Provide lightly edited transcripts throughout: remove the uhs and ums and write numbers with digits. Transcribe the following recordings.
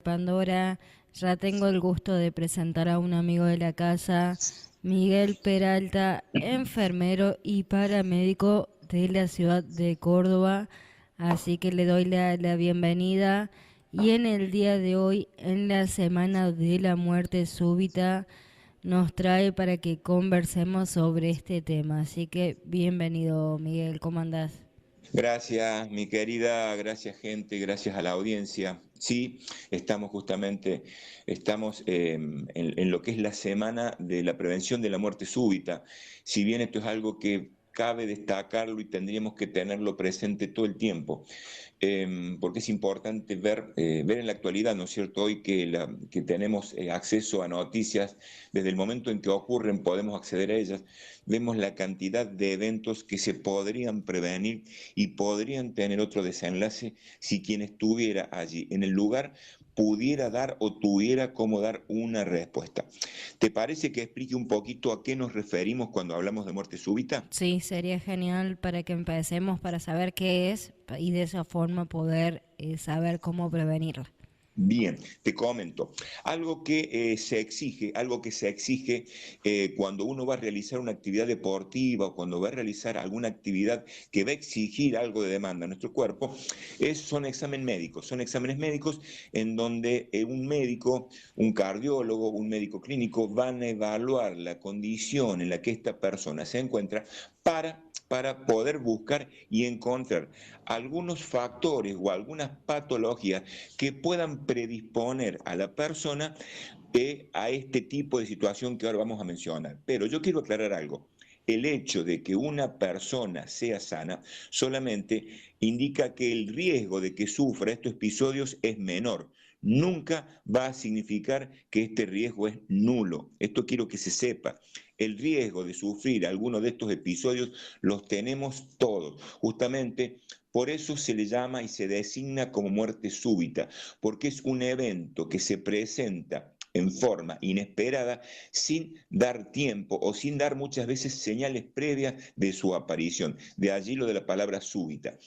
Pandora, ya tengo el gusto de presentar a un amigo de la casa, Miguel Peralta, enfermero y paramédico de la ciudad de Córdoba. Así que le doy la bienvenida. Y en el día de hoy, en la semana de la muerte súbita, nos trae para que conversemos sobre este tema. Así que bienvenido, Miguel, ¿cómo andás? Gracias, mi querida, gracias gente, gracias a la audiencia. Sí, estamos en lo que es la semana de la prevención de la muerte súbita. Si bien esto es algo que cabe destacarlo y tendríamos que tenerlo presente todo el tiempo, porque es importante ver en la actualidad, ¿no es cierto?, hoy que tenemos acceso a noticias, desde el momento en que ocurren podemos acceder a ellas, vemos la cantidad de eventos que se podrían prevenir y podrían tener otro desenlace si quien estuviera allí en el lugar pudiera dar o tuviera cómo dar una respuesta. ¿Te parece que explique un poquito a qué nos referimos cuando hablamos de muerte súbita? Sí, sería genial para que empecemos para saber qué es y de esa forma poder saber cómo prevenirla. Bien, te comento. Algo que se exige cuando uno va a realizar una actividad deportiva o cuando va a realizar alguna actividad que va a exigir algo de demanda a nuestro cuerpo, son exámenes médicos. Son exámenes médicos en donde un médico, un cardiólogo, un médico clínico van a evaluar la condición en la que esta persona se encuentra para poder buscar y encontrar algunos factores o algunas patologías que puedan predisponer a la persona a este tipo de situación que ahora vamos a mencionar. Pero yo quiero aclarar algo. El hecho de que una persona sea sana solamente indica que el riesgo de que sufra estos episodios es menor. Nunca va a significar que este riesgo es nulo. Esto quiero que se sepa. El riesgo de sufrir alguno de estos episodios los tenemos todos. Justamente por eso se le llama y se designa como muerte súbita, porque es un evento que se presenta en forma inesperada, sin dar tiempo o sin dar muchas veces señales previas de su aparición. De allí lo de la palabra súbita.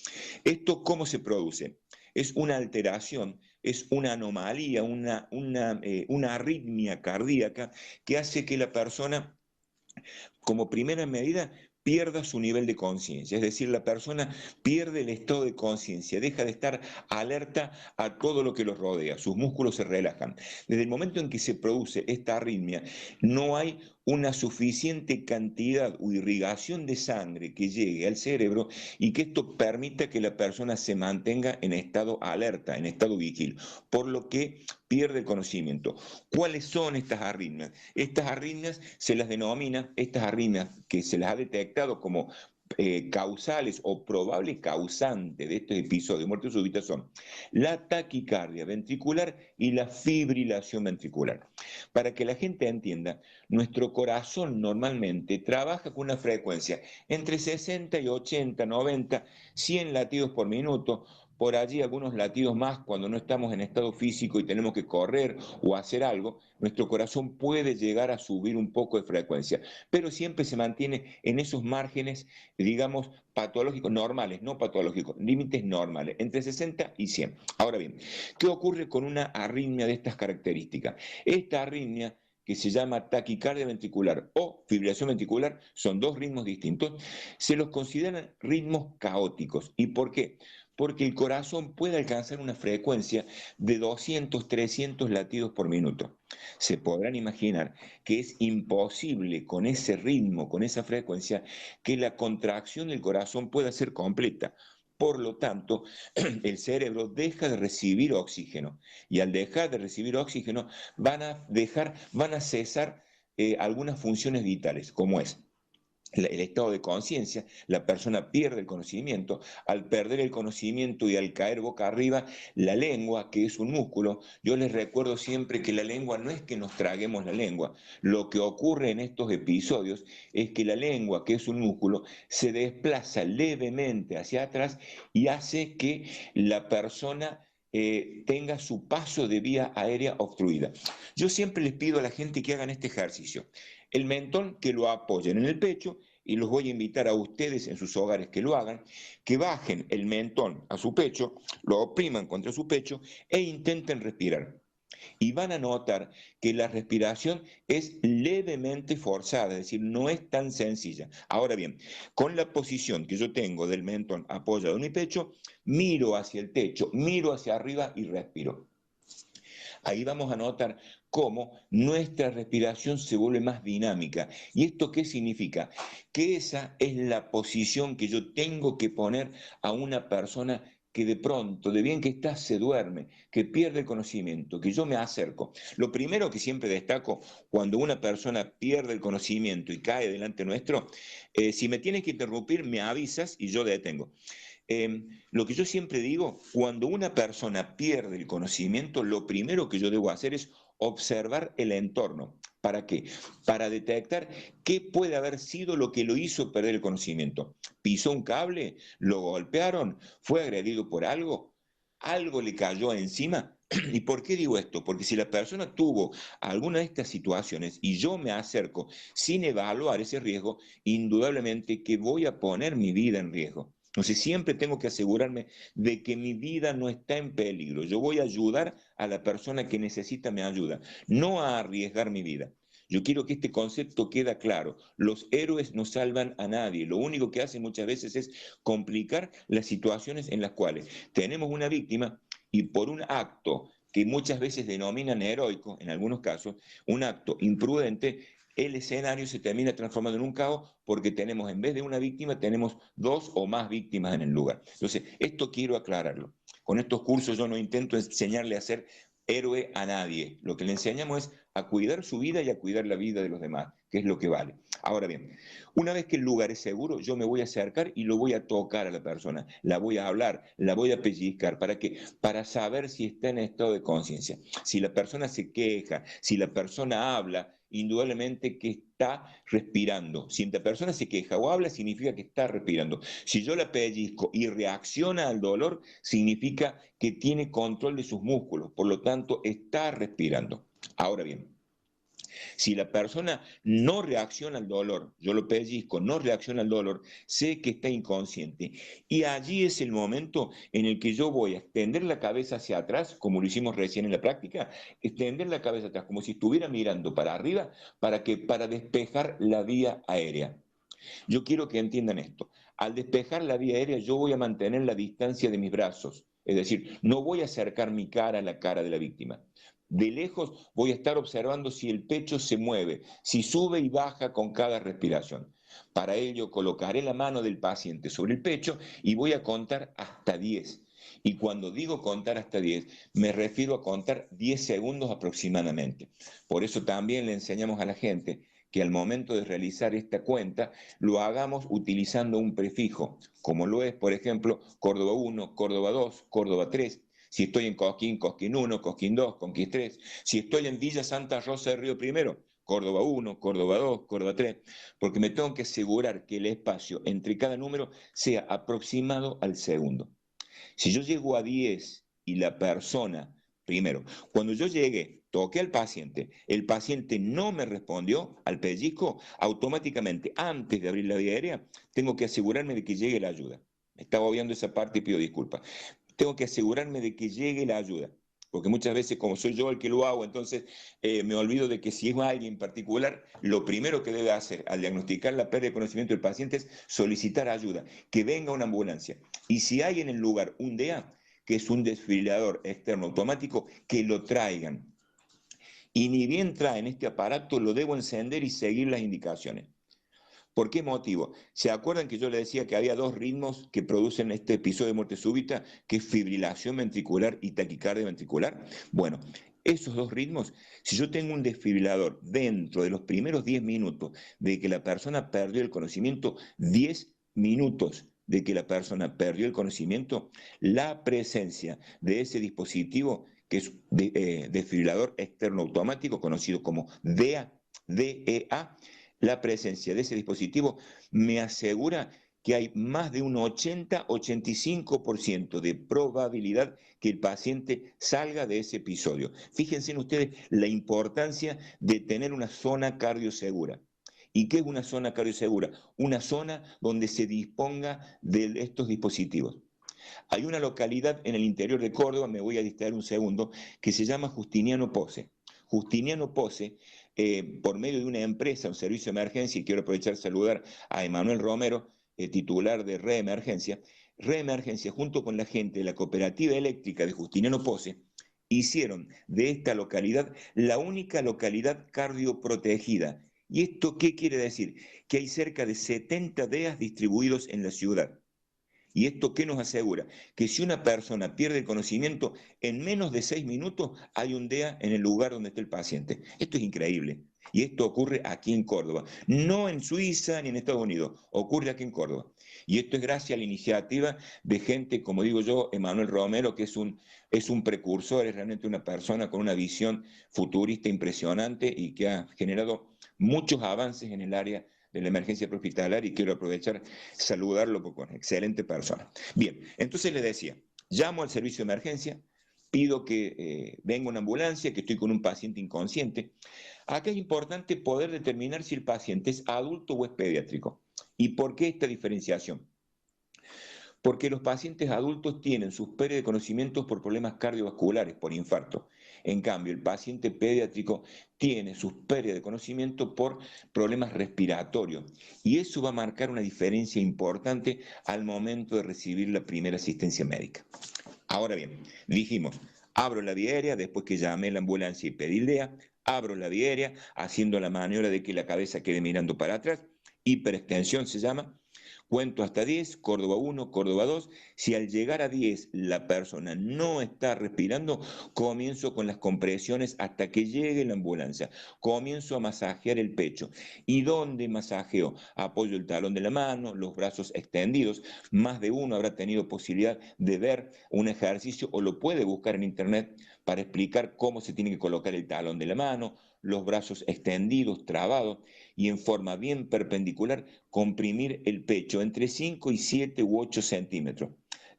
¿Esto cómo se produce? Es una alteración, es una anomalía, una arritmia cardíaca que hace que la persona, como primera medida, pierda su nivel de conciencia, es decir, la persona pierde el estado de conciencia, deja de estar alerta a todo lo que los rodea, sus músculos se relajan. Desde el momento en que se produce esta arritmia, no hay una suficiente cantidad o irrigación de sangre que llegue al cerebro y que esto permita que la persona se mantenga en estado alerta, en estado vigil, por lo que pierde el conocimiento. ¿Cuáles son estas arritmias? Estas arritmias se las denomina, estas arritmias que se las ha detectado como causales o probable causante de estos episodios de muerte súbita son la taquicardia ventricular y la fibrilación ventricular. Para que la gente entienda, nuestro corazón normalmente trabaja con una frecuencia entre 60 y 80, 90, 100 latidos por minuto, por allí algunos latidos más cuando no estamos en estado físico y tenemos que correr o hacer algo, nuestro corazón puede llegar a subir un poco de frecuencia, pero siempre se mantiene en esos márgenes, digamos, patológicos, normales, no patológicos, límites normales, entre 60 y 100. Ahora bien, ¿qué ocurre con una arritmia de estas características? Esta arritmia que se llama taquicardia ventricular o fibrilación ventricular, son dos ritmos distintos, se los consideran ritmos caóticos. ¿Y por qué? Porque el corazón puede alcanzar una frecuencia de 200, 300 latidos por minuto. Se podrán imaginar que es imposible con ese ritmo, con esa frecuencia, que la contracción del corazón pueda ser completa. Por lo tanto, el cerebro deja de recibir oxígeno y al dejar de recibir oxígeno van a cesar algunas funciones vitales, como es el estado de conciencia, la persona pierde el conocimiento, al perder el conocimiento y al caer boca arriba, la lengua, que es un músculo, yo les recuerdo siempre que la lengua no es que nos traguemos la lengua, lo que ocurre en estos episodios es que la lengua, que es un músculo, se desplaza levemente hacia atrás y hace que la persona tenga su paso de vía aérea obstruida. Yo siempre les pido a la gente que hagan este ejercicio. El mentón que lo apoyen en el pecho y los voy a invitar a ustedes en sus hogares que lo hagan, que bajen el mentón a su pecho, lo opriman contra su pecho e intenten respirar. y van a notar que la respiración es levemente forzada, es decir, no es tan sencilla. Ahora bien, con la posición que yo tengo del mentón apoyado en mi pecho, miro hacia el techo, miro hacia arriba y respiro. Ahí vamos a notar cómo nuestra respiración se vuelve más dinámica. ¿Y esto qué significa? Que esa es la posición que yo tengo que poner a una persona que de pronto, de bien que está, se duerme, que pierde el conocimiento, que yo me acerco. Lo primero que siempre destaco, cuando una persona pierde el conocimiento y cae delante nuestro, si me tienes que interrumpir, me avisas y yo detengo. Lo que yo siempre digo, cuando una persona pierde el conocimiento, lo primero que yo debo hacer es observar el entorno. ¿Para qué? Para detectar qué puede haber sido lo que lo hizo perder el conocimiento. ¿Pisó un cable? ¿Lo golpearon? ¿Fue agredido por algo? ¿Algo le cayó encima? ¿Y por qué digo esto? Porque si la persona tuvo alguna de estas situaciones y yo me acerco sin evaluar ese riesgo, indudablemente que voy a poner mi vida en riesgo. Entonces siempre tengo que asegurarme de que mi vida no está en peligro. Yo voy a ayudar a la persona que necesita mi ayuda, no a arriesgar mi vida. Yo quiero que este concepto quede claro. Los héroes no salvan a nadie. Lo único que hacen muchas veces es complicar las situaciones en las cuales tenemos una víctima y por un acto que muchas veces denominan heroico, en algunos casos, un acto imprudente, el escenario se termina transformando en un caos porque tenemos, en vez de una víctima, tenemos dos o más víctimas en el lugar. Entonces, esto quiero aclararlo. Con estos cursos yo no intento enseñarle a ser héroe a nadie. Lo que le enseñamos es a cuidar su vida y a cuidar la vida de los demás, que es lo que vale. Ahora bien, una vez que el lugar es seguro, yo me voy a acercar y lo voy a tocar a la persona, la voy a hablar, la voy a pellizcar. ¿Para qué? Para saber si está en estado de conciencia. Si la persona se queja, si la persona habla, indudablemente que está respirando. Si la persona se queja o habla, significa que está respirando. Si yo la pellizco y reacciona al dolor, significa que tiene control de sus músculos, por lo tanto, está respirando. Ahora bien, si la persona no reacciona al dolor, yo lo pellizco, no reacciona al dolor, sé que está inconsciente. Y allí es el momento en el que yo voy a extender la cabeza hacia atrás, como lo hicimos recién en la práctica, extender la cabeza atrás, como si estuviera mirando para arriba, para despejar la vía aérea. Yo quiero que entiendan esto. Al despejar la vía aérea, yo voy a mantener la distancia de mis brazos. Es decir, no voy a acercar mi cara a la cara de la víctima. De lejos voy a estar observando si el pecho se mueve, si sube y baja con cada respiración. Para ello colocaré la mano del paciente sobre el pecho y voy a contar hasta 10. Y cuando digo contar hasta 10, me refiero a contar 10 segundos aproximadamente. Por eso también le enseñamos a la gente que al momento de realizar esta cuenta lo hagamos utilizando un prefijo, como lo es, por ejemplo, Córdoba 1, Córdoba 2, Córdoba 3. Si estoy en Cosquín, Cosquín 1, Cosquín 2, Cosquín 3. Si estoy en Villa Santa Rosa de Río Primero, Córdoba 1, Córdoba 2, Córdoba 3, porque me tengo que asegurar que el espacio entre cada número sea aproximado al segundo. Si yo llego a 10 y la persona, primero, cuando yo llegué, toqué al paciente, el paciente no me respondió al pellizco, automáticamente, antes de abrir la vía aérea, tengo que asegurarme de que llegue la ayuda. Me estaba obviando esa parte y pido disculpas. Tengo que asegurarme de que llegue la ayuda. Porque muchas veces, como soy yo el que lo hago, entonces me olvido de que si es alguien en particular, lo primero que debe hacer al diagnosticar la pérdida de conocimiento del paciente es solicitar ayuda, que venga una ambulancia. Y si hay en el lugar un DEA, que es un desfibrilador externo automático, que lo traigan. Y ni bien traen este aparato, lo debo encender y seguir las indicaciones. ¿Por qué motivo? ¿Se acuerdan que yo les decía que había dos ritmos que producen este episodio de muerte súbita, que es fibrilación ventricular y taquicardia ventricular? Bueno, esos dos ritmos, si yo tengo un desfibrilador dentro de los primeros 10 minutos de que la persona perdió el conocimiento, 10 minutos de que la persona perdió el conocimiento, la presencia de ese dispositivo, que es desfibrilador externo automático, conocido como DEA, la presencia de ese dispositivo me asegura que hay más de un 80-85% de probabilidad que el paciente salga de ese episodio. Fíjense en ustedes la importancia de tener una zona cardiosegura. ¿Y qué es una zona cardiosegura? Una zona donde se disponga de estos dispositivos. Hay una localidad en el interior de Córdoba, me voy a distraer un segundo, que se llama Justiniano Pose. Justiniano Pose, por medio de una empresa, un servicio de emergencia, y quiero aprovechar y saludar a Emanuel Romero, titular de Reemergencia. Reemergencia, junto con la gente de la cooperativa eléctrica de Justiniano Pose, hicieron de esta localidad la única localidad cardioprotegida. ¿Y esto qué quiere decir? Que hay cerca de 70 DEAs distribuidos en la ciudad. ¿Y esto qué nos asegura? Que si una persona pierde el conocimiento, en menos de 6 minutos hay un DEA en el lugar donde está el paciente. Esto es increíble. Y esto ocurre aquí en Córdoba. No en Suiza ni en Estados Unidos. Ocurre aquí en Córdoba. Y esto es gracias a la iniciativa de gente, como digo yo, Emanuel Romero, que es un precursor, es realmente una persona con una visión futurista impresionante y que ha generado muchos avances en el área de la emergencia prehospitalaria, y quiero aprovechar saludarlo porque es excelente persona. Bien, entonces le decía, llamo al servicio de emergencia, pido que venga una ambulancia, que estoy con un paciente inconsciente. Acá es importante poder determinar si el paciente es adulto o es pediátrico. ¿Y por qué esta diferenciación? Porque los pacientes adultos tienen sus pérdidas de conocimientos por problemas cardiovasculares, por infarto. En cambio, el paciente pediátrico tiene sus pérdidas de conocimiento por problemas respiratorios. Y eso va a marcar una diferencia importante al momento de recibir la primera asistencia médica. Ahora bien, dijimos, abro la vía aérea después que llamé a la ambulancia y pedí el DEA, abro la vía aérea haciendo la maniobra de que la cabeza quede mirando para atrás, hiperextensión se llama. Cuento hasta 10, Córdoba 1, Córdoba 2. Si al llegar a 10 la persona no está respirando, comienzo con las compresiones hasta que llegue la ambulancia. Comienzo a masajear el pecho. ¿Y dónde masajeo? Apoyo el talón de la mano, los brazos extendidos. Más de uno habrá tenido posibilidad de ver un ejercicio o lo puede buscar en internet para explicar cómo se tiene que colocar el talón de la mano, los brazos extendidos, trabados, y en forma bien perpendicular comprimir el pecho entre 5 y 7 u 8 centímetros.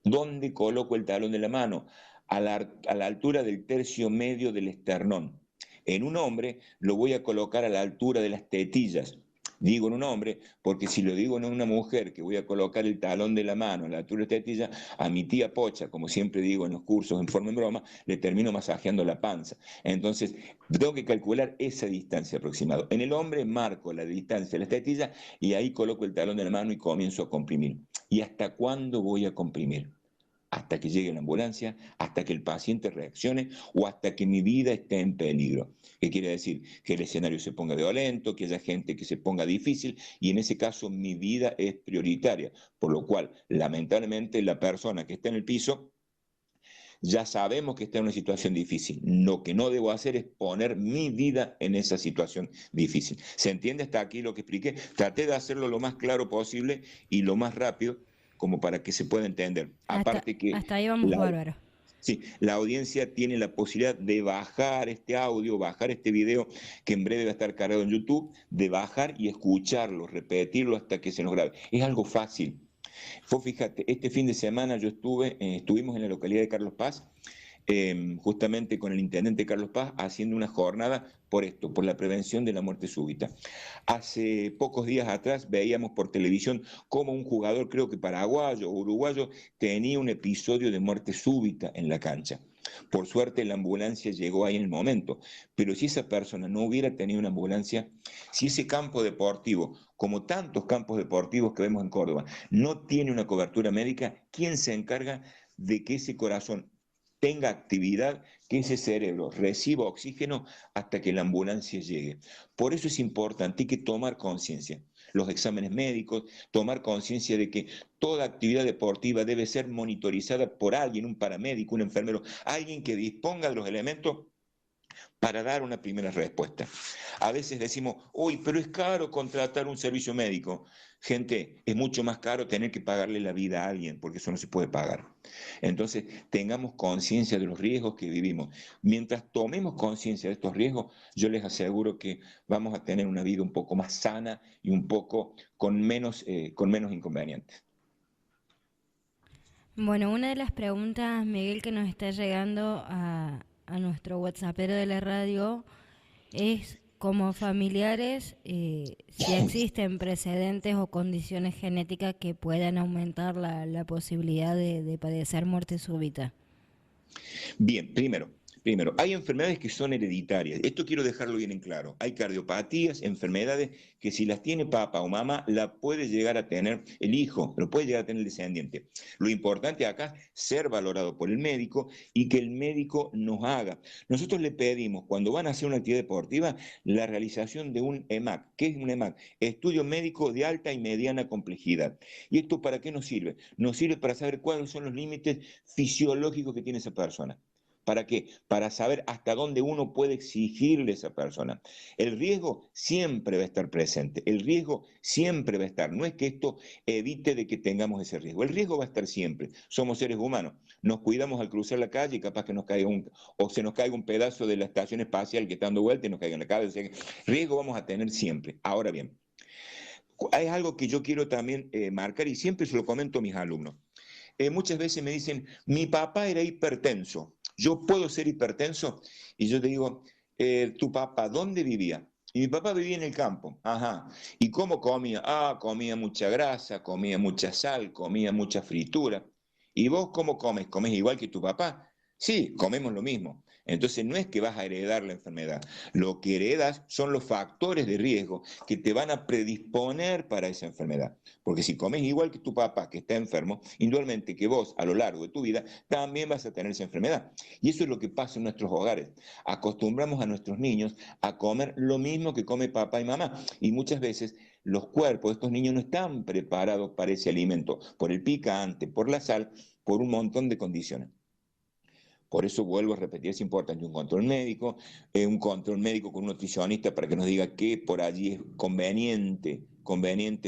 ¿Dónde coloco el talón de la mano? A la altura del tercio medio del esternón. En un hombre lo voy a colocar a la altura de las tetillas. Digo en un hombre, porque si lo digo en una mujer, que voy a colocar el talón de la mano a la altura de la tetilla, a mi tía Pocha, como siempre digo en los cursos en forma de broma, le termino masajeando la panza. Entonces, tengo que calcular esa distancia aproximada. En el hombre marco la distancia de la tetilla y ahí coloco el talón de la mano y comienzo a comprimir. ¿Y hasta cuándo voy a comprimir? Hasta que llegue la ambulancia, hasta que el paciente reaccione o hasta que mi vida esté en peligro. ¿Qué quiere decir? Que el escenario se ponga violento, que haya gente que se ponga difícil, y en ese caso mi vida es prioritaria, por lo cual lamentablemente la persona que está en el piso ya sabemos que está en una situación difícil. Lo que no debo hacer es poner mi vida en esa situación difícil. ¿Se entiende hasta aquí lo que expliqué? Traté de hacerlo lo más claro posible y lo más rápido como para que se pueda entender. Aparte que Hasta ahí vamos la, bárbaro. sí, la audiencia tiene la posibilidad de bajar este audio, bajar este video, que en breve va a estar cargado en YouTube, de bajar y escucharlo, repetirlo hasta que se nos grabe. Es algo fácil. Fíjate, este fin de semana estuvimos en la localidad de Carlos Paz, justamente con el intendente Carlos Paz, haciendo una jornada por esto, por la prevención de la muerte súbita. Hace pocos días atrás veíamos por televisión cómo un jugador, creo que paraguayo o uruguayo, tenía un episodio de muerte súbita en la cancha. Por suerte la ambulancia llegó ahí en el momento, pero si esa persona no hubiera tenido una ambulancia, si ese campo deportivo, como tantos campos deportivos que vemos en Córdoba, no tiene una cobertura médica, ¿quién se encarga de que ese corazón tenga actividad, que ese cerebro reciba oxígeno hasta que la ambulancia llegue? Por eso es importante, hay que tomar conciencia. Los exámenes médicos, tomar conciencia de que toda actividad deportiva debe ser monitorizada por alguien, un paramédico, un enfermero, alguien que disponga de los elementos para dar una primera respuesta. A veces decimos, uy, pero es caro contratar un servicio médico. Gente, es mucho más caro tener que pagarle la vida a alguien, porque eso no se puede pagar. Entonces, tengamos conciencia de los riesgos que vivimos. Mientras tomemos conciencia de estos riesgos, yo les aseguro que vamos a tener una vida un poco más sana y un poco con menos inconvenientes. Bueno, una de las preguntas, Miguel, que nos está llegando a nuestro WhatsAppero de la radio es como familiares, si existen precedentes o condiciones genéticas que puedan aumentar la posibilidad de padecer muerte súbita. Bien, primero, hay enfermedades que son hereditarias. Esto quiero dejarlo bien en claro. Hay cardiopatías, enfermedades que si las tiene papá o mamá, la puede llegar a tener el hijo, lo puede llegar a tener el descendiente. Lo importante acá es ser valorado por el médico y que el médico nos haga. Nosotros le pedimos, cuando van a hacer una actividad deportiva, la realización de un EMAC. ¿Qué es un EMAC? Estudio médico de alta y mediana complejidad. ¿Y esto para qué nos sirve? Nos sirve para saber cuáles son los límites fisiológicos que tiene esa persona. ¿Para qué? Para saber hasta dónde uno puede exigirle a esa persona. El riesgo siempre va a estar presente, el riesgo siempre va a estar. No es que esto evite de que tengamos ese riesgo, el riesgo va a estar siempre. Somos seres humanos, nos cuidamos al cruzar la calle y capaz que nos caiga o se nos caiga un pedazo de la estación espacial que está dando vuelta y nos caiga en la cabeza. O sea, riesgo vamos a tener siempre. Ahora bien, hay algo que yo quiero también marcar y siempre se lo comento a mis alumnos. Muchas veces me dicen, mi papá era hipertenso, yo puedo ser hipertenso. Y yo te digo, ¿tu papá dónde vivía? Y mi papá vivía en el campo. Ajá. ¿Y cómo comía? Ah, comía mucha grasa, comía mucha sal, comía mucha fritura. ¿Y vos cómo comes? ¿Comes igual que tu papá? Sí, comemos lo mismo. Entonces no es que vas a heredar la enfermedad. Lo que heredas son los factores de riesgo que te van a predisponer para esa enfermedad. Porque si comes igual que tu papá que está enfermo, indudablemente que vos a lo largo de tu vida también vas a tener esa enfermedad. Y eso es lo que pasa en nuestros hogares. Acostumbramos a nuestros niños a comer lo mismo que come papá y mamá. Y muchas veces los cuerpos de estos niños no están preparados para ese alimento, por el picante, por la sal, por un montón de condiciones. Por eso vuelvo a repetir, es importante un control médico con un nutricionista para que nos diga qué por allí es conveniente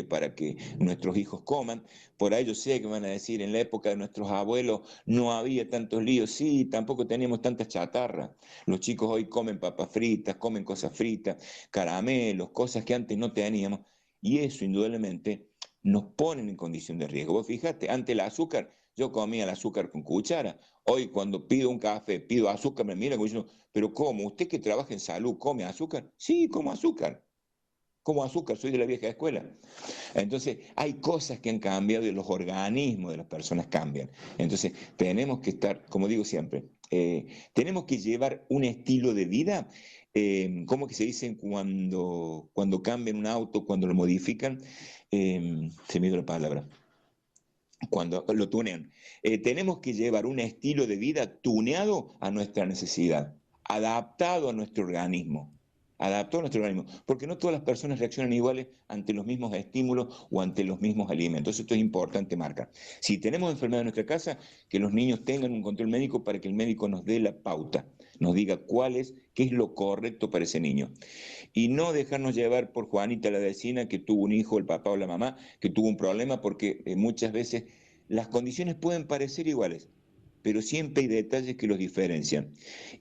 para que nuestros hijos coman. Por ahí yo sé que van a decir, en la época de nuestros abuelos no había tantos líos, sí, tampoco teníamos tanta chatarra. Los chicos hoy comen papas fritas, comen cosas fritas, caramelos, cosas que antes no teníamos, y eso indudablemente nos ponen en condición de riesgo. Vos fíjate, antes el azúcar, yo comía el azúcar con cuchara. Hoy cuando pido un café, pido azúcar, me miran como diciendo, pero ¿cómo? ¿Usted que trabaja en salud come azúcar? Sí, como azúcar, soy de la vieja escuela. Entonces, hay cosas que han cambiado y los organismos de las personas cambian. Entonces, tenemos que estar, como digo siempre, tenemos que llevar un estilo de vida, ¿cómo que se dicen cuando cambian un auto, cuando lo modifican? Se me dio la palabra cuando lo tunean. Tenemos que llevar un estilo de vida tuneado a nuestra necesidad, adaptado a nuestro organismo. Adaptado a nuestro organismo, porque no todas las personas reaccionan iguales ante los mismos estímulos o ante los mismos alimentos. Esto es importante marcar. Si tenemos enfermedad en nuestra casa, que los niños tengan un control médico para que el médico nos dé la pauta, nos diga qué es lo correcto para ese niño. Y no dejarnos llevar por Juanita la vecina que tuvo un hijo, el papá o la mamá, que tuvo un problema, porque muchas veces las condiciones pueden parecer iguales, pero siempre hay detalles que los diferencian.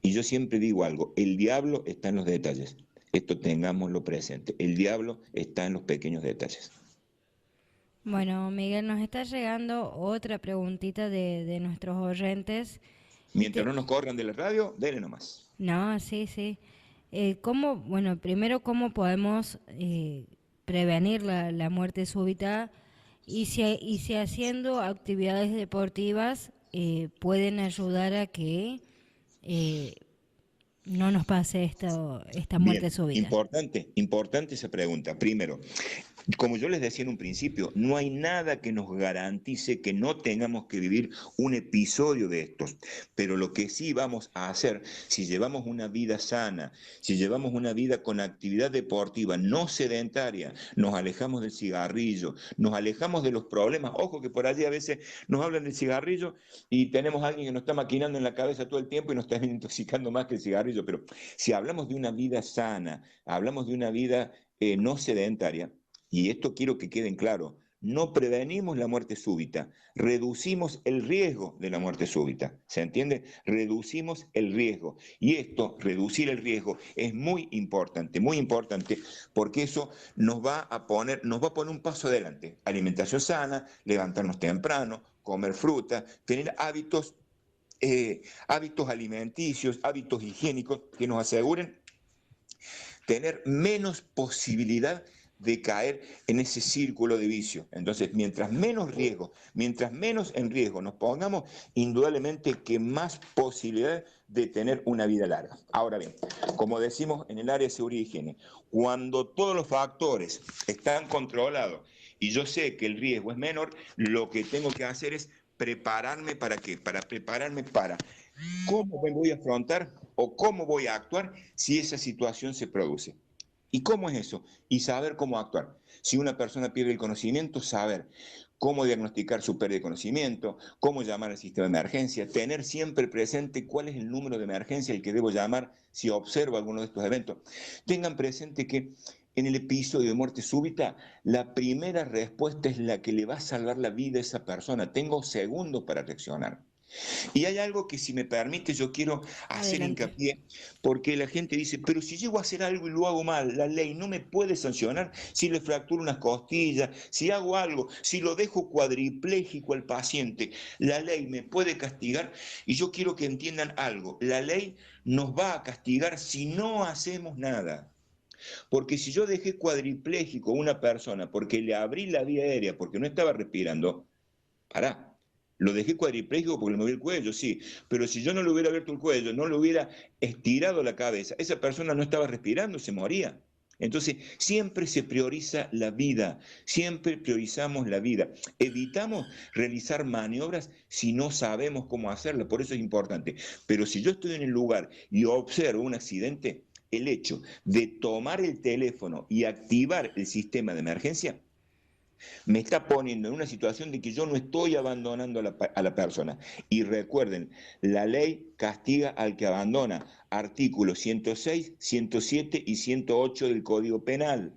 Y yo siempre digo algo, el diablo está en los detalles. Esto tengámoslo presente, el diablo está en los pequeños detalles. Bueno, Miguel, nos está llegando otra preguntita de nuestros oyentes. Y Mientras no nos corran de la radio, denle nomás. No, sí, sí. Bueno, primero, ¿cómo podemos prevenir la muerte súbita? Y si haciendo actividades deportivas pueden ayudar a que eh, no nos pase esta muerte Bien, súbita. importante esa pregunta. Primero, como yo les decía en un principio, no hay nada que nos garantice que no tengamos que vivir un episodio de estos, pero lo que sí vamos a hacer, si llevamos una vida sana, si llevamos una vida con actividad deportiva, no sedentaria, nos alejamos del cigarrillo, nos alejamos de los problemas, ojo que por allí a veces nos hablan del cigarrillo y tenemos a alguien que nos está maquinando en la cabeza todo el tiempo y nos está intoxicando más que el cigarrillo, pero si hablamos de una vida sana, hablamos de una vida no sedentaria, y esto quiero que quede claro, no prevenimos la muerte súbita, reducimos el riesgo de la muerte súbita. ¿Se entiende? Reducimos el riesgo. Y esto, reducir el riesgo, es muy importante, porque eso nos va a poner un paso adelante. Alimentación sana, levantarnos temprano, comer fruta, tener hábitos alimenticios, hábitos higiénicos que nos aseguren tener menos posibilidad de caer en ese círculo de vicio. Entonces, mientras menos en riesgo nos pongamos, indudablemente que más posibilidades de tener una vida larga. Ahora bien, como decimos en el área de seguridad y higiene, cuando todos los factores están controlados y yo sé que el riesgo es menor, lo que tengo que hacer es prepararme para qué, para prepararme para cómo me voy a afrontar o cómo voy a actuar si esa situación se produce. ¿Y cómo es eso? Y saber cómo actuar. Si una persona pierde el conocimiento, saber cómo diagnosticar su pérdida de conocimiento, cómo llamar al sistema de emergencia, tener siempre presente cuál es el número de emergencia al que debo llamar si observo alguno de estos eventos. Tengan presente que en el episodio de muerte súbita, la primera respuesta es la que le va a salvar la vida a esa persona. Tengo segundos para reaccionar. Y hay algo que, si me permite, yo quiero hacer Adelante. hincapié, porque la gente dice, pero si llego a hacer algo y lo hago mal, la ley no me puede sancionar si le fracturo unas costillas, si hago algo, si lo dejo cuadripléjico al paciente, la ley me puede castigar. Y yo quiero que entiendan algo, la ley nos va a castigar si no hacemos nada. Porque si yo dejé cuadripléjico a una persona porque le abrí la vía aérea porque no estaba respirando, pará, lo dejé cuadripléjico porque le moví el cuello, sí, pero si yo no le hubiera abierto el cuello, no le hubiera estirado la cabeza, esa persona no estaba respirando, se moría. Entonces, siempre se prioriza la vida, siempre priorizamos la vida. Evitamos realizar maniobras si no sabemos cómo hacerlas, por eso es importante. Pero si yo estoy en el lugar y observo un accidente, el hecho de tomar el teléfono y activar el sistema de emergencia me está poniendo en una situación de que yo no estoy abandonando a la persona. Y recuerden, la ley castiga al que abandona. Artículos 106, 107 y 108 del Código Penal.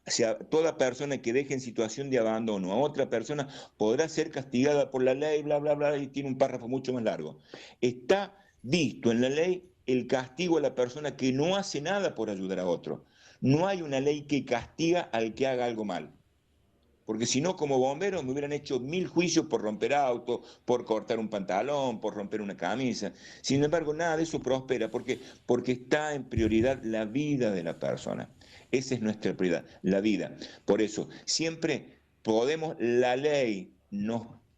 O sea, toda persona que deje en situación de abandono a otra persona podrá ser castigada por la ley, bla, bla, bla, y tiene un párrafo mucho más largo. Está visto en la ley el castigo a la persona que no hace nada por ayudar a otro. No hay una ley que castiga al que haga algo mal. Porque si no, como bombero me hubieran hecho 1000 juicios por romper auto, por cortar un pantalón, por romper una camisa. Sin embargo, nada de eso prospera porque está en prioridad la vida de la persona. Esa es nuestra prioridad, la vida. Por eso, siempre podemos, la ley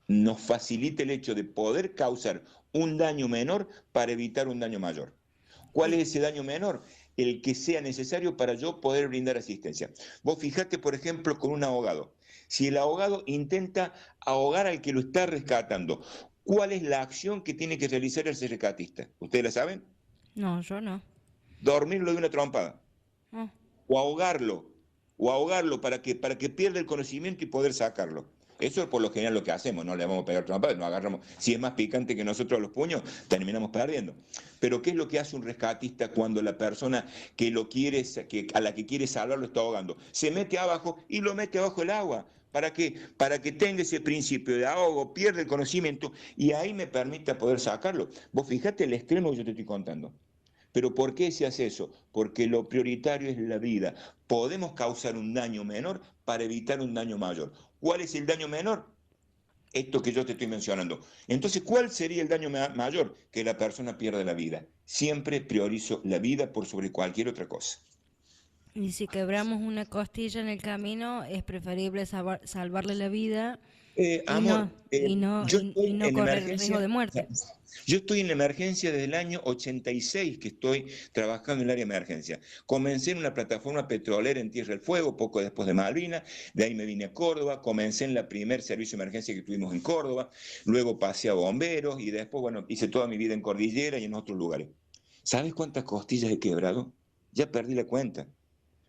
nos facilita el hecho de poder causar un daño menor para evitar un daño mayor. ¿Cuál Y es ese daño menor? El que sea necesario para yo poder brindar asistencia. Vos fijate, por ejemplo, con un ahogado. Si el ahogado intenta ahogar al que lo está rescatando, ¿cuál es la acción que tiene que realizar el rescatista? ¿Ustedes la saben? no, yo no. Dormirlo de una trompada Ah, o ahogarlo, para que pierda el conocimiento y poder sacarlo. Eso es por lo general lo que hacemos, no le vamos a pegar trompada, no agarramos. Si es más picante que nosotros los puños, terminamos perdiendo. Pero ¿qué es lo que hace un rescatista cuando la persona que lo quiere, a la que quiere salvar lo está ahogando? Se mete abajo y lo mete abajo el agua. ¿Para qué? Para que tenga ese principio de ahogo, pierde el conocimiento y ahí me permita poder sacarlo. Vos fijate el extremo que yo te estoy contando. Pero ¿por qué se hace eso? Porque lo prioritario es la vida. Podemos causar un daño menor para evitar un daño mayor. ¿Cuál es el daño menor? Esto que yo te estoy mencionando. Entonces, ¿cuál sería el daño mayor? Que la persona pierda la vida. Siempre priorizo la vida por sobre cualquier otra cosa. y si quebramos una costilla en el camino, es preferible salvarle la vida y no, Amor, yo y estoy no en correr el riesgo emergencia, de muerte. yo estoy en la emergencia desde el año 86 que estoy trabajando en el área de emergencia. Comencé en una plataforma petrolera en Tierra del Fuego, poco después de Malvinas, de ahí me vine a Córdoba, comencé en la primer servicio de emergencia que tuvimos en Córdoba, luego pasé a bomberos y después, bueno, hice toda mi vida en Cordillera y en otros lugares. ¿Sabes cuántas costillas he quebrado? Ya perdí la cuenta.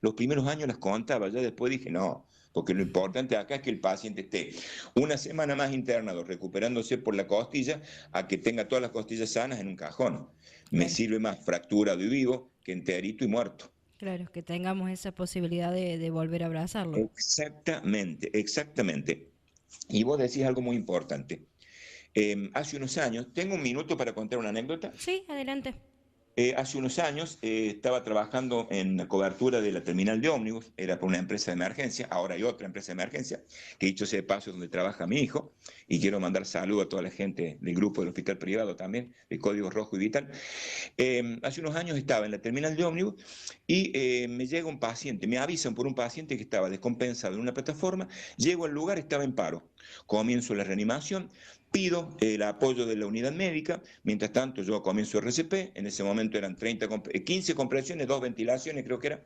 Los primeros años las contaba, ya después dije no, porque lo importante acá es que el paciente esté una semana más internado recuperándose por la costilla a que tenga todas las costillas sanas en un cajón. Me Claro, sirve más fracturado y vivo que enterito y muerto. claro, que tengamos esa posibilidad de volver a abrazarlo. Exactamente, exactamente. Y vos decís algo muy importante. Hace unos años, tengo un minuto para contar una anécdota. Sí, adelante. Hace unos años estaba trabajando en la cobertura de la terminal de ómnibus, era por una empresa de emergencia, ahora hay otra empresa de emergencia, que dicho sea de paso es donde trabaja mi hijo, y quiero mandar saludos a toda la gente del grupo del hospital privado también, de Código Rojo y Vital. Hace unos años estaba en la terminal de ómnibus y me llega un paciente, me avisan por un paciente que estaba descompensado en una plataforma, llego al lugar, estaba en paro, comienzo la reanimación, pido el apoyo de la unidad médica, mientras tanto yo comienzo RCP, en ese momento eran 15 compresiones, 2 ventilaciones creo que era,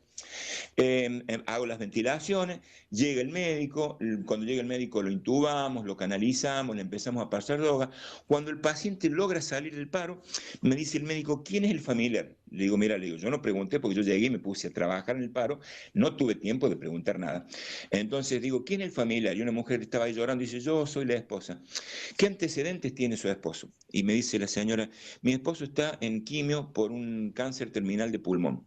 hago las ventilaciones, llega el médico, cuando llega el médico lo intubamos, lo canalizamos, le empezamos a pasar droga, cuando el paciente logra salir del paro, me dice el médico, ¿quién es el familiar? Le digo, mira, le digo, yo no pregunté porque yo llegué y me puse a trabajar en el paro, no tuve tiempo de preguntar nada. Entonces digo, ¿quién es el familiar? Y una mujer que estaba ahí llorando dice, yo soy la esposa. ¿Qué antecedentes tiene su esposo? Y me dice la señora, mi esposo está en quimio por un cáncer terminal de pulmón.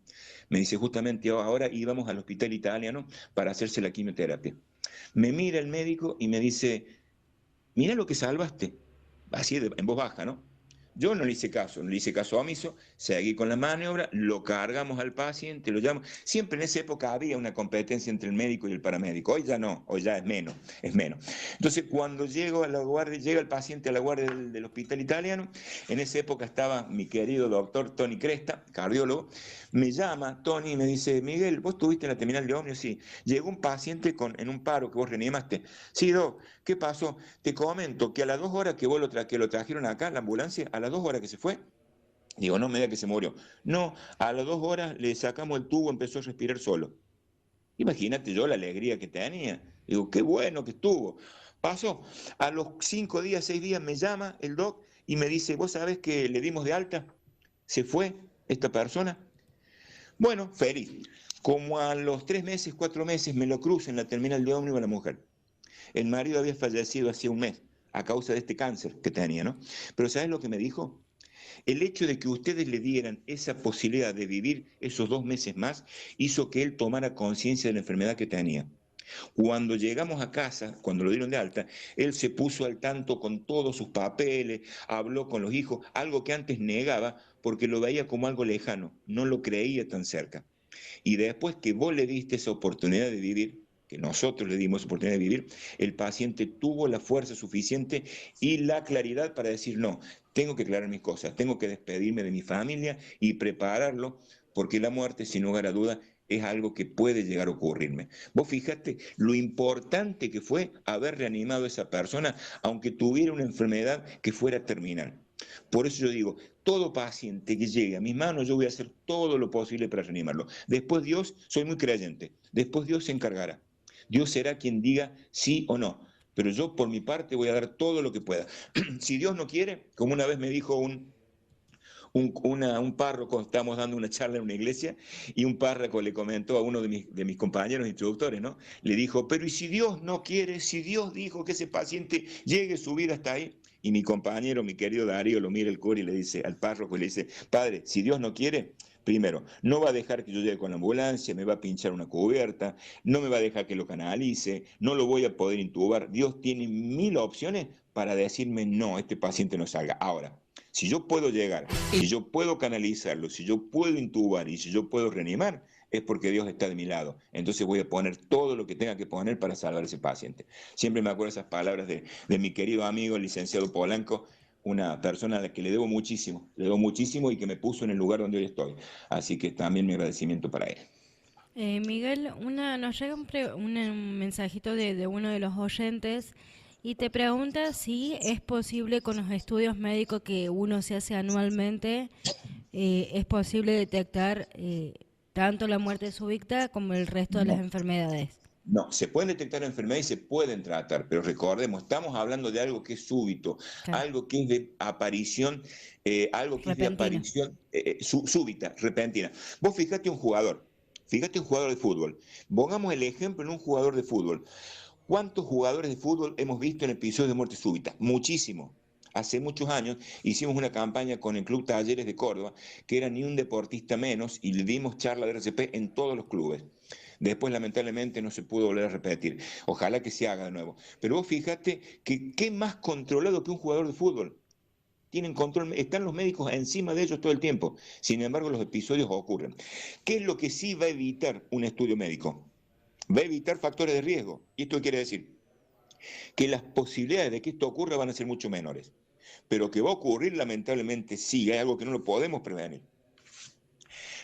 Me dice, justamente ahora íbamos al hospital italiano para hacerse la quimioterapia. Me mira el médico y me dice, mira lo que salvaste. Así en voz baja, ¿no? Yo no le hice caso, no le hice caso omiso, seguí con la maniobra, lo cargamos al paciente, lo llamo. Siempre en esa época había una competencia entre el médico y el paramédico, hoy ya no, hoy ya es menos, es menos. Entonces, cuando llego a la guardia, llega el paciente a la guardia del hospital italiano, en esa época estaba mi querido doctor Tony Cresta, cardiólogo, me llama Tony y me dice, Miguel, ¿vos estuviste en la terminal de ómnibus? Sí. Llegó un paciente en un paro que vos reanimaste. Sí, doc, ¿qué pasó? Te comento que a las 2 horas que vos que lo trajeron acá, la ambulancia, a las 2 horas que se fue, digo, no me diga que se murió. No, a las 2 horas le sacamos el tubo, empezó a respirar solo. Imagínate yo la alegría que tenía. Digo, qué bueno que estuvo. Pasó. A los 5 días, 6 días me llama el doc y me dice, ¿vos sabés que le dimos de alta? Se fue esta persona. Bueno, feliz. Como a los 3 meses, 4 meses, me lo cruzo en la terminal de ómnibus a la mujer. El marido había fallecido hacía un mes a causa de este cáncer que tenía, ¿no? Pero ¿sabes lo que me dijo? El hecho de que ustedes le dieran esa posibilidad de vivir esos 2 meses más hizo que él tomara conciencia de la enfermedad que tenía. Cuando llegamos a casa, cuando lo dieron de alta, él se puso al tanto con todos sus papeles, habló con los hijos, algo que antes negaba porque lo veía como algo lejano, no lo creía tan cerca. Y después que vos le diste esa oportunidad de vivir, que nosotros le dimos oportunidad de vivir, el paciente tuvo la fuerza suficiente y la claridad para decir, no, tengo que aclarar mis cosas, tengo que despedirme de mi familia y prepararlo, porque la muerte, sin lugar a duda, es algo que puede llegar a ocurrirme. Vos fijate lo importante que fue haber reanimado a esa persona, aunque tuviera una enfermedad que fuera terminal. Por eso yo digo, todo paciente que llegue a mis manos, yo voy a hacer todo lo posible para reanimarlo. Después Dios, soy muy creyente, después Dios se encargará. Dios será quien diga sí o no. Pero yo por mi parte voy a dar todo lo que pueda. Si Dios no quiere, como una vez me dijo un párroco, estábamos dando una charla en una iglesia, y un párroco le comentó a uno de mis compañeros introductores, ¿no? Le dijo, pero ¿y si Dios no quiere? Si Dios dijo que ese paciente llegue su vida hasta ahí. Y mi compañero, mi querido Darío, lo mira el cura y le dice al párroco, y le dice, padre, si Dios no quiere, primero, no va a dejar que yo llegue con la ambulancia, me va a pinchar una cubierta, no me va a dejar que lo canalice, no lo voy a poder intubar. Dios tiene 1000 opciones para decirme, no, este paciente no salga. Ahora, si yo puedo llegar, si yo puedo canalizarlo, si yo puedo intubar y si yo puedo reanimar, es porque Dios está de mi lado. Entonces voy a poner todo lo que tenga que poner para salvar a ese paciente. Siempre me acuerdo esas palabras de mi querido amigo, el licenciado Polanco, una persona a la que le debo muchísimo y que me puso en el lugar donde hoy estoy. Así que también mi agradecimiento para él. Miguel, nos llega un mensajito de uno de los oyentes y te pregunta si es posible con los estudios médicos que uno se hace anualmente, es posible detectar tanto la muerte súbita como el resto de las No. enfermedades. No, se pueden detectar enfermedades y se pueden tratar, pero recordemos, estamos hablando de algo que es súbito, Claro, algo que es de aparición, algo que es de repentino. aparición súbita, repentina. Vos fíjate un jugador de fútbol. Pongamos el ejemplo en un jugador de fútbol. ¿Cuántos jugadores de fútbol hemos visto en episodios de muerte súbita? Muchísimos. Hace muchos años hicimos una campaña con el Club Talleres de Córdoba, que era ni un deportista menos, y le dimos charla de RCP en todos los clubes. Después, lamentablemente, no se pudo volver a repetir. Ojalá que se haga de nuevo. Pero vos fíjate que qué más controlado que un jugador de fútbol. tienen control, están los médicos encima de ellos todo el tiempo. Sin embargo, los episodios ocurren. ¿Qué es lo que sí va a evitar un estudio médico? Va a evitar factores de riesgo. Y esto quiere decir que las posibilidades de que esto ocurra van a ser mucho menores. Pero que va a ocurrir, lamentablemente, sí, hay algo que no lo podemos prevenir.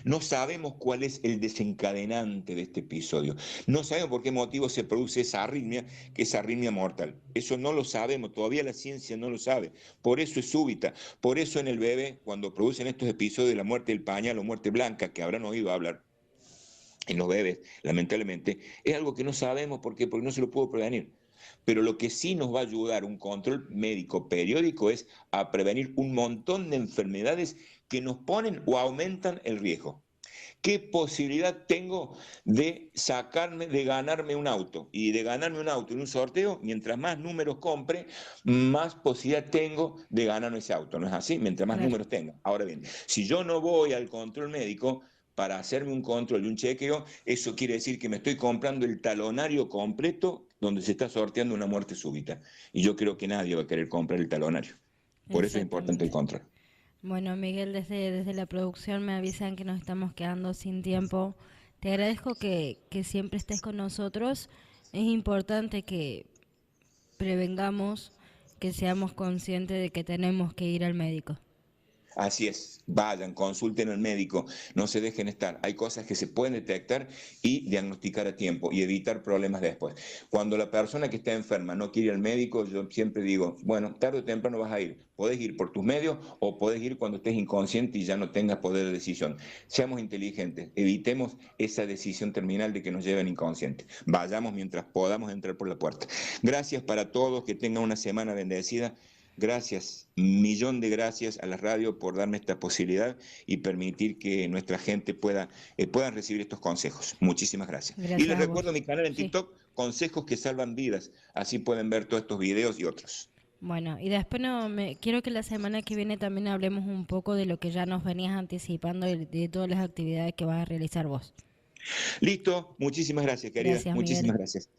No sabemos cuál es el desencadenante de este episodio. No sabemos por qué motivo se produce esa arritmia, que es arritmia mortal. Eso no lo sabemos, todavía la ciencia no lo sabe. Por eso es súbita. Por eso en el bebé, cuando producen estos episodios de la muerte del pañal o muerte blanca, que habrán oído hablar en los bebés, lamentablemente, es algo que no sabemos porque no se lo pudo prevenir. Pero lo que sí nos va a ayudar un control médico periódico es a prevenir un montón de enfermedades que nos ponen o aumentan el riesgo. ¿Qué posibilidad tengo de sacarme, de ganarme un auto? Y de ganarme un auto en un sorteo, mientras más números compre, más posibilidad tengo de ganarme ese auto. ¿No es así? Mientras más Claro, números tenga. Ahora bien, si yo no voy al control médico para hacerme un control y un chequeo, eso quiere decir que me estoy comprando el talonario completo donde se está sorteando una muerte súbita. Y yo creo que nadie va a querer comprar el talonario. Por eso es importante el exactamente. control. Bueno, Miguel, desde la producción me avisan que nos estamos quedando sin tiempo. Te agradezco que siempre estés con nosotros. Es importante que prevengamos, que seamos conscientes de que tenemos que ir al médico. Así es, vayan, consulten al médico, no se dejen estar. Hay cosas que se pueden detectar y diagnosticar a tiempo y evitar problemas después. Cuando la persona que está enferma no quiere ir al médico, yo siempre digo, bueno, tarde o temprano vas a ir. Podés ir por tus medios o podés ir cuando estés inconsciente y ya no tengas poder de decisión. Seamos inteligentes, evitemos esa decisión terminal de que nos lleven inconscientes. Vayamos mientras podamos entrar por la puerta. Gracias para todos, que tengan una semana bendecida. Gracias, millón de gracias a la radio por darme esta posibilidad y permitir que nuestra gente pueda recibir estos consejos. Muchísimas gracias. Y Gracias les a recuerdo vos. mi canal en Sí. TikTok, Consejos que Salvan Vidas. Así pueden ver todos estos videos y otros. Bueno, y después quiero que la semana que viene también hablemos un poco de lo que ya nos venías anticipando de todas las actividades que vas a realizar vos. Listo, muchísimas gracias, querida. Gracias, Miguel. Muchísimas gracias.